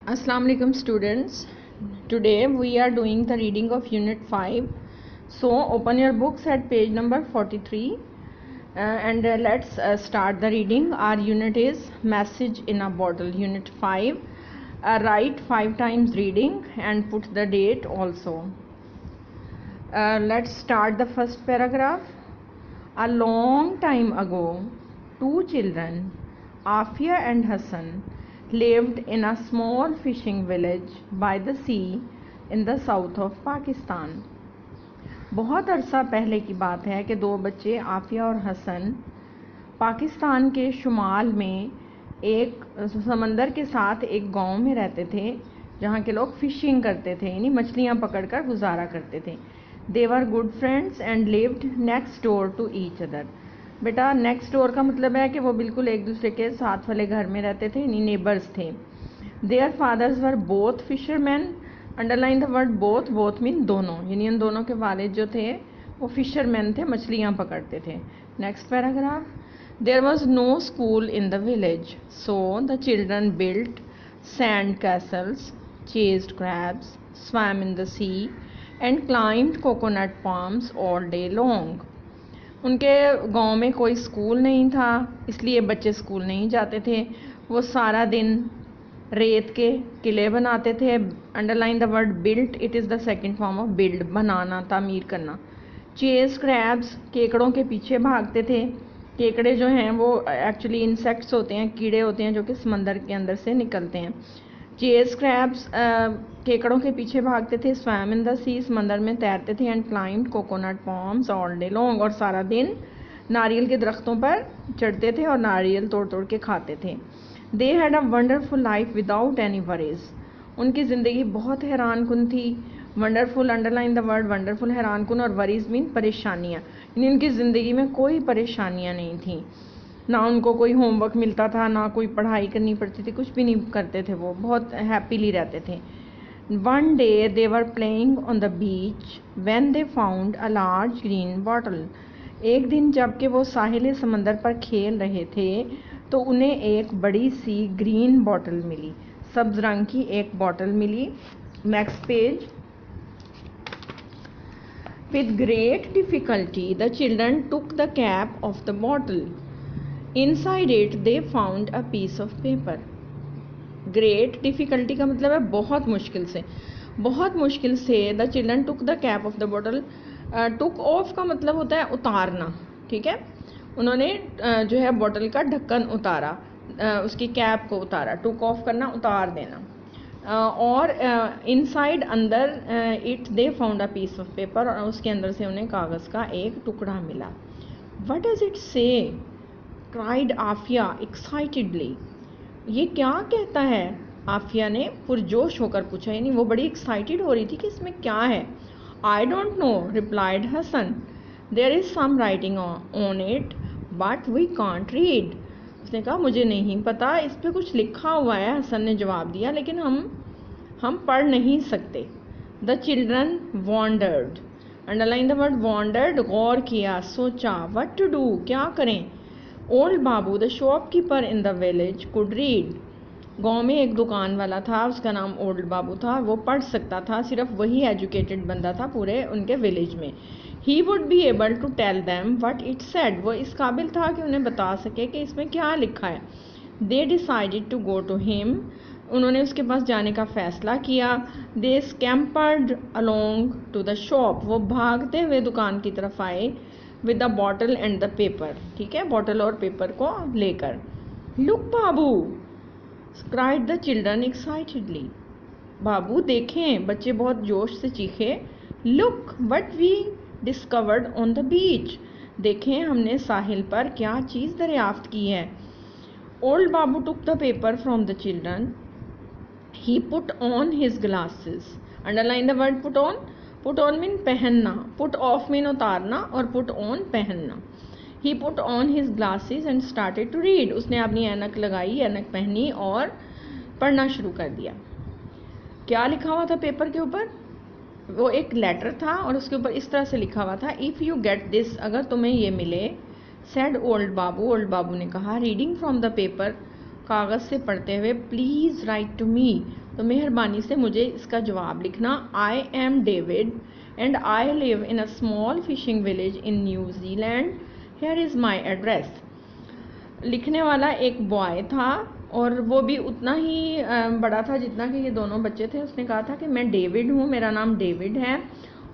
Assalamu alaikum students. Today we are doing the reading of unit 5. So open your books at page number 43 and let's start the reading. Our unit is Message in a Bottle, unit 5. Write 5 times reading and put the date also. Let's start the first paragraph. A long time ago, two children, Afia and Hassan, lived in a small fishing village by the sea in the south of Pakistan. बहुत अरसा पहले की बात है कि दो बच्चे आफिया और हसन पाकिस्तान के शुमाल में एक समंदर के साथ एक गांव में रहते थे जहां के लोग फिशिंग करते थे, यानी मछलियां पकड़कर गुजारा करते थे. They were good friends and lived next door to each other. बेटा नेक्स्ट डोर का मतलब है कि वो बिल्कुल एक दूसरे के साथ वाले घर में रहते थे, यानी नेबर्स थे. Their fathers were both fisherman. Underline the word both. Both mean दोनों, यानी उन दोनों के वालिद जो थे वो फिशरमैन थे, मछलियाँ पकड़ते थे. Next paragraph. There was no school in the village, so the children built sand castles, chased crabs, swam in the sea and climbed coconut palms all day long. उनके गांव में कोई स्कूल नहीं था, इसलिए बच्चे स्कूल नहीं जाते थे. वो सारा दिन रेत के किले बनाते थे. Underline the word built. It is the second form of build, बनाना, तामीर करना. चेज क्रैब्स, केकड़ों के पीछे भागते थे. केकड़े जो हैं वो एक्चुअली इंसेक्ट्स होते हैं, कीड़े होते हैं जो कि समंदर के अंदर से निकलते हैं. चेज क्रैब्स केकड़ों के पीछे भागते थे. स्वैम इन द सी, समंदर में तैरते थे. And climbed coconut palms all day long, और सारा दिन नारियल के दरख्तों पर चढ़ते थे और नारियल तोड़ तोड़ के खाते थे. They had a wonderful life without any worries. उनकी ज़िंदगी बहुत हैरान कुन थी. Wonderful, underline the word wonderful, हैरान कुन, और वरीज मीन परेशानियाँ, यानी उनकी ज़िंदगी में कोई परेशानियाँ नहीं थी. ना उनको कोई होमवर्क मिलता था, ना कोई पढ़ाई करनी पड़ती थी, कुछ भी नहीं करते थे. वो बहुत हैप्पीली रहते थे. One day they were playing on the beach when they found a large green bottle. एक दिन जबकि वो साहिल समंदर पर खेल रहे थे तो उन्हें एक बड़ी सी ग्रीन बॉटल मिली, सब्ज रंग की एक बॉटल मिली. Next page. With great difficulty the children took the cap of the bottle. Inside it they found a piece of paper. Great difficulty का मतलब है बहुत मुश्किल से. बहुत मुश्किल से the children took the cap of the bottle. Took off का मतलब होता है उतारना, ठीक है. उन्होंने जो है बॉटल का ढक्कन उतारा, उसकी कैप को उतारा. टुक ऑफ करना, उतार देना. और इनसाइड अंदर it they found a piece of paper, और उसके अंदर से उन्हें कागज़ का एक टुकड़ा मिला. व्हाट डज इट से, क्राइड आफिया एक्साइटेडली. ये क्या कहता है, आफिया ने पुरजोश होकर पूछा, यानी वो बड़ी एक्साइटेड हो रही थी कि इसमें क्या है. I don't know, replied Hasan. There is some writing on it but we can't read. उसने कहा मुझे नहीं पता, इस पे कुछ लिखा हुआ है. हसन ने जवाब दिया, लेकिन हम पढ़ नहीं सकते. The children wondered. Underline the word wondered. गौर किया, सोचा. व्हाट टू डू, क्या करें. Old Babu the shopkeeper in the village could read. गांव में एक दुकान वाला था, उसका नाम ओल्ड बाबू था. वो पढ़ सकता था, सिर्फ वही एजुकेटेड बंदा था पूरे उनके विलेज में. He would be able to tell them what it said. वो इस काबिल था कि उन्हें बता सके कि इसमें क्या लिखा है. They decided to go to him. उन्होंने उसके पास जाने का फैसला किया. They scampered along to the shop. वो भागते हुए दुकान की तरफ आए. With the bottle and the paper, ठीक है, बॉटल और पेपर को लेकर. Look Babu, cried the children excitedly. Babu देखें, बच्चे बहुत जोश से चीखे. Look what we discovered on the beach. देखें हमने साहिल पर क्या चीज़ दरियाफ्त की है. Old Babu took the paper from the children. He put on his glasses. Underline the word put on. Put on mean पहनना, पुट ऑफ मीन उतारना, और पुट ऑन पहनना. He put on his glasses and started to read. उसने अपनी ऐनक लगाई, ऐनक पहनी और पढ़ना शुरू कर दिया. क्या लिखा हुआ था पेपर के ऊपर, वो एक लेटर था और उसके ऊपर इस तरह से लिखा हुआ था, इफ़ यू गेट दिस, अगर तुम्हें ये मिले. सेड ओल्ड बाबू. ओल्ड बाबू ने कहा, रीडिंग फ्रॉम द पेपर, कागज़ से पढ़ते हुए, प्लीज़ राइट टू मी, तो मेहरबानी से मुझे इसका जवाब लिखना। I am David and I live in a small fishing village in New Zealand, here is my address. लिखने वाला एक बॉय था और वो भी उतना ही बड़ा था जितना कि ये दोनों बच्चे थे। उसने कहा था कि मैं डेविड हूँ, मेरा नाम डेविड है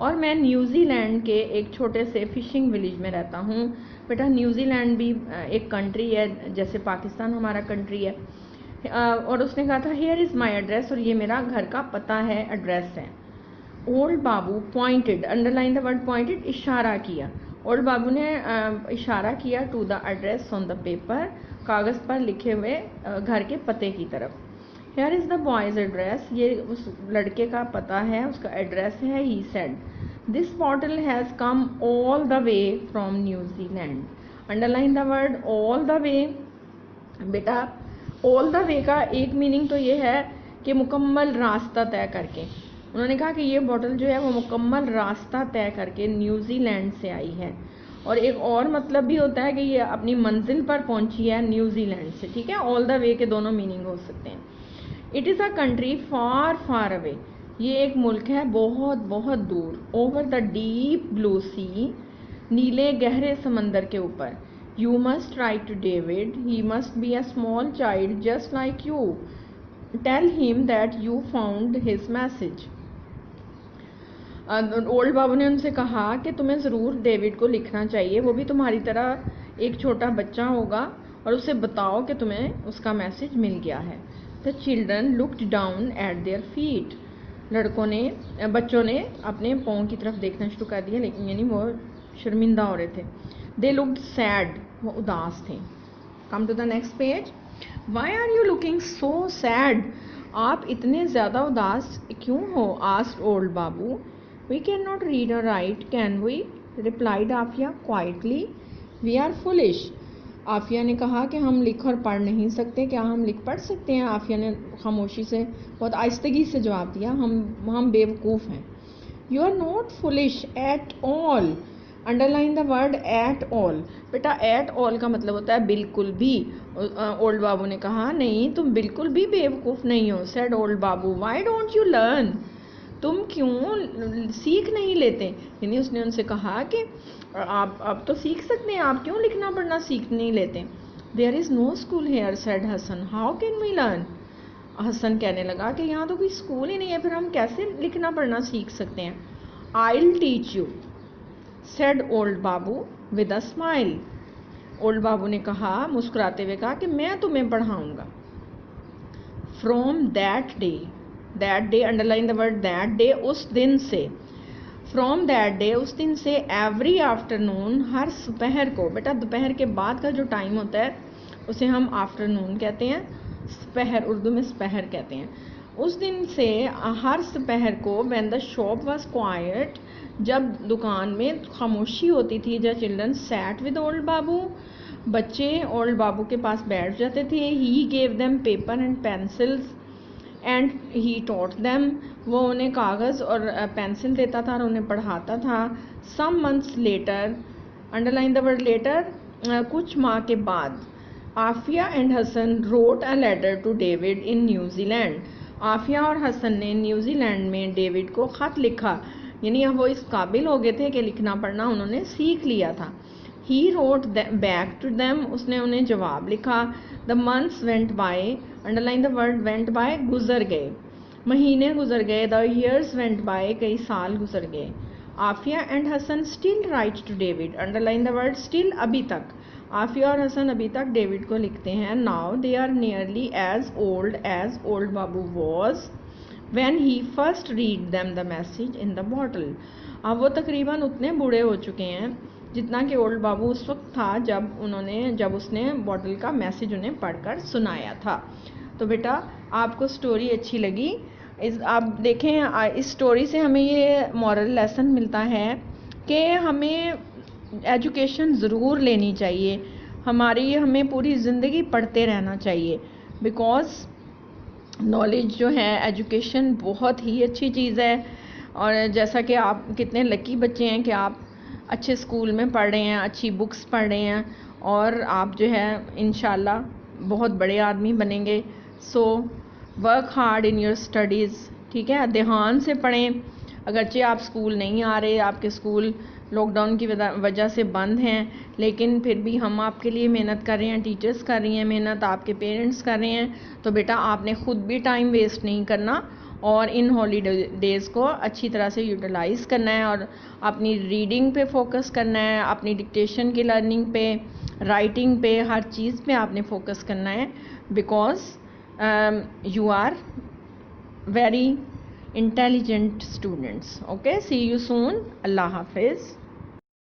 और मैं न्यूजीलैंड के एक छोटे से फिशिंग विलेज में रहता हूँ। बेटा न्यूजीलैंड भी एक कंट्री है, जैसे पाकिस्तान हमारा कंट्री है। और उसने कहा था हियर इज़ माई एड्रेस, और ये मेरा घर का पता है, एड्रेस है। Old babu pointed, underline the word pointed, इशारा किया। ओल्ड बाबू ने इशारा किया to the address on the paper, कागज़ पर लिखे हुए घर के पते की तरफ। Here is the boy's address, ये उस लड़के का पता है, उसका एड्रेस है। He said this bottle has come all the way from New Zealand. Underline the word all the way. बेटा ऑल द वे का एक मीनिंग तो ये है कि मुकम्मल रास्ता तय करके। उन्होंने कहा कि ये बोतल जो है वो मुकम्मल रास्ता तय करके न्यूजीलैंड से आई है। और एक और मतलब भी होता है कि ये अपनी मंजिल पर पहुंची है न्यूजीलैंड से। ठीक है, ऑल द वे के दोनों मीनिंग हो सकते हैं। It is a country far far away, ये एक मुल्क है बहुत बहुत दूर। Over the deep blue sea, नीले गहरे समंदर के ऊपर। You must write to David, he must be a small child just like you, tell him that you found his message. Old बाबू ने उनसे कहा कि तुम्हें ज़रूर डेविड को लिखना चाहिए, वो भी तुम्हारी तरह एक छोटा बच्चा होगा, और उसे बताओ कि तुम्हें उसका मैसेज मिल गया है। The children looked down eight their feet, बच्चों ने अपने पाँव की तरफ देखना शुरू कर दिया, लेकिन यानी वो शर्मिंदा हो रहे थे। दे लुक्ड सैड, वो उदास थे। Come to the next page. Why are you looking so sad, आप इतने ज़्यादा उदास क्यों हो? Asked old Babu. We cannot read or write, can we? replied Afia quietly. We are foolish. Afia ने कहा कि हम लिख और पढ़ नहीं सकते, क्या हम लिख पढ़ सकते हैं? आफिया ने खामोशी से, बहुत आहिस्तगी से जवाब दिया, हम बेवकूफ़ हैं। You are not foolish at all, underline the word at all. बेटा एट ऑल का मतलब होता है बिल्कुल भी। ओल्ड बाबू ने कहा नहीं, तुम बिल्कुल भी बेवकूफ़ नहीं हो। Said old Babu, why don't you learn, तुम क्यों सीख नहीं लेते? यानी उसने उनसे कहा कि आप तो सीख सकते हैं, आप क्यों लिखना पढ़ना सीख नहीं लेते? There is no school here, said Hasan, how can we learn. Hasan कहने लगा कि यहाँ तो कोई स्कूल ही नहीं है, फिर हम कैसे लिखना पढ़ना सीख सकते हैं? I will teach you, said old Babu with a smile. Old बाबू ने कहा, मुस्कुराते हुए कहा कि मैं तुम्हें पढ़ाऊँगा। From that day, underline the word that day, उस दिन से। फ्रॉम दैट डे, उस दिन से। एवरी आफ्टरनून, हर दोपहर को। बेटा दोपहर के बाद का जो टाइम होता है उसे हम आफ्टरनून कहते हैं, दोपहर उर्दू में दोपहर कहते हैं। उस दिन से हर दोपहर को, when the shop was quiet, जब दुकान में खामोशी होती थी, the children sat with old Babu, बच्चे ओल्ड बाबू के पास बैठ जाते थे। He gave them paper and pencils and he taught them, वो उन्हें कागज़ और पेंसिल देता था और उन्हें पढ़ाता था। Some months later, underline the word letter, कुछ माह के बाद। Afia and Hasan wrote a letter to David in New Zealand, Afia और हसन ने न्यूजीलैंड में डेविड को ख़त लिखा, यानी वो इस काबिल हो गए थे कि लिखना पढ़ना उन्होंने सीख लिया था। He wrote back to them, उसने उन्हें जवाब लिखा। The months went by, underline the word went by, गुजर गए, महीने गुजर गए। द ईयर्स वेंट बाय, कई साल गुजर गए। Afia and Hasan still write to David, underline the word still, अभी तक। आफिया और हसन अभी तक डेविड को लिखते हैं। Now they are nearly as old Babu was when he first read them the message in the bottle. अब वो तकरीबन उतने बूढ़े हो चुके हैं जितना कि ओल्ड बाबू उस वक्त था जब उसने बॉटल का मैसेज उन्हें पढ़कर सुनाया था। तो बेटा आपको स्टोरी अच्छी लगी? आप देखें, इस स्टोरी से हमें ये मॉरल लेसन मिलता है कि हमें एजुकेशन ज़रूर लेनी चाहिए, हमें पूरी ज़िंदगी पढ़ते रहना चाहिए। बिकॉज़ नॉलेज जो है, एजुकेशन बहुत ही अच्छी चीज़ है। और जैसा कि आप कितने लकी बच्चे हैं कि आप अच्छे स्कूल में पढ़ रहे हैं, अच्छी बुक्स पढ़ रहे हैं, और आप जो है इंशाल्लाह बहुत बड़े आदमी बनेंगे। So work hard in your studies, ठीक है, ध्यान से पढ़ें। अगरचे आप स्कूल नहीं आ रहे, आपके स्कूल लॉकडाउन की वजह से बंद हैं, लेकिन फिर भी हम आपके लिए मेहनत कर रहे हैं, टीचर्स कर रही हैं मेहनत, आपके पेरेंट्स कर रहे हैं, तो बेटा आपने ख़ुद भी टाइम वेस्ट नहीं करना और इन हॉलीडेज़ को अच्छी तरह से यूटिलाइज़ करना है और अपनी रीडिंग पे फोकस करना है, अपनी डिक्टेशन की लर्निंग पे, राइटिंग पे, हर चीज़ पे आपने फोकस करना है, because you are very intelligent students. Okay, see you soon. Allah Hafiz.